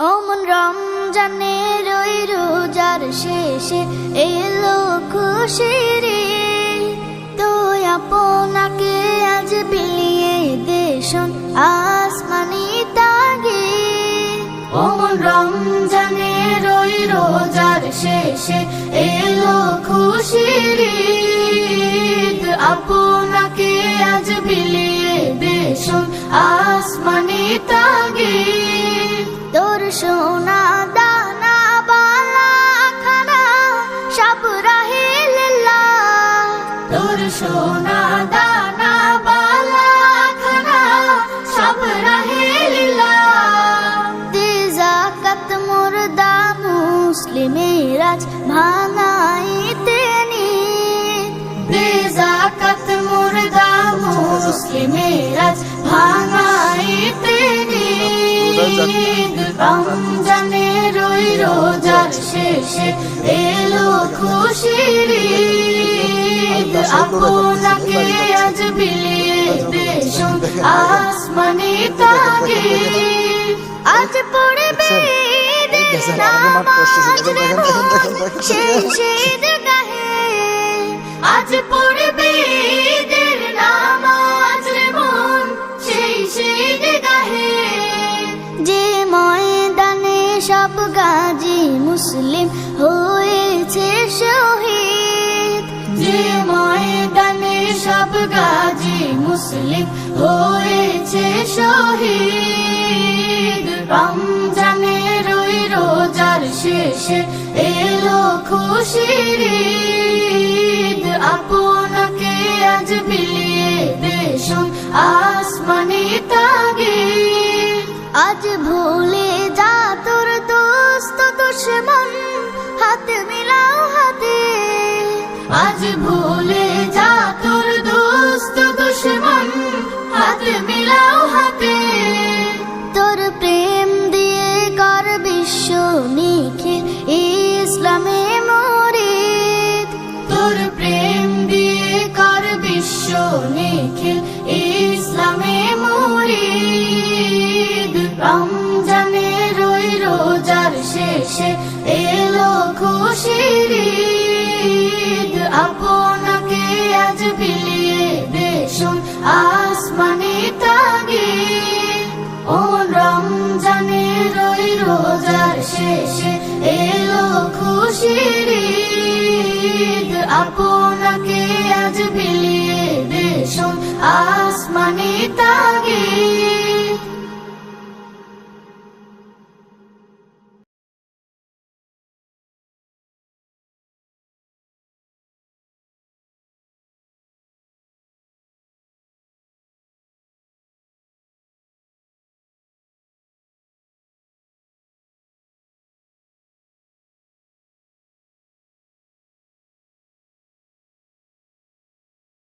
অমন রমজানের ওই রোজার শেষে এলো খুশির তো আপনাকে আজ বিলিয়ে দেশন আসমানি তাগে। অমন রমজানের ওই রোজার শেষে এলো খুশির আপনাকে আজ বিলিয়ে দেশন আসমানি তাগে। তোর সোনা দানা বালা খানা সব রাহে লিল্লাহ, তোর সোনা দানা বালা খানা সব রাহে লিল্লাহ। দে যাকাত মুর্দা মুসলিমের আজ ভাঙাইতে নি, দে যাকাত মুর্দা মুসলিমের আজ ভাঙাইতে নি। রমজানের ওই রোজার শেষে এলো খুশির আপনাকে আজ বিলিয়ে দেশন আসমানি তাগে। আজ পড়বে নামাজ রে মন সেই ঈদগাহে, আজ পড়বে নামাজ রে মন সেই ঈদগাহে। যে ময়দানে সব গাজী মুসলিম হয়েছে শহীদ, যে ময়দানে সব গাজী মুসলিম হয়েছে শহীদ। রমজানের ওই রোজার শেষে এলো খুশির আপনাকে আজ বিলিয়ে দেশন আসমানি তাগে। আজ ভুলে যা তোর দোস্ত দুশ্মন হাত মিলাও হাতে, আজ ভুলে যা তোর দোস্ত দুশ্মন হাত মিলাও হাতে। তোর প্রেম দিয়ে কর বিশ্ব নিখিল ইসলামে মুরিদ, তোর প্রেম দিয়ে কর বিশ্ব নিখিল ইসলামে মুরিদ। রমজানের ওই রোজার শেষে এলো খুশির আপনাকে আজ বিলিয়ে দেশন আসমানি তাগে। ও রমজানের ওই রোজার শেষে এলো খুশির আপনাকে আজ বিলিয়ে দেশন আসমানি তাগে।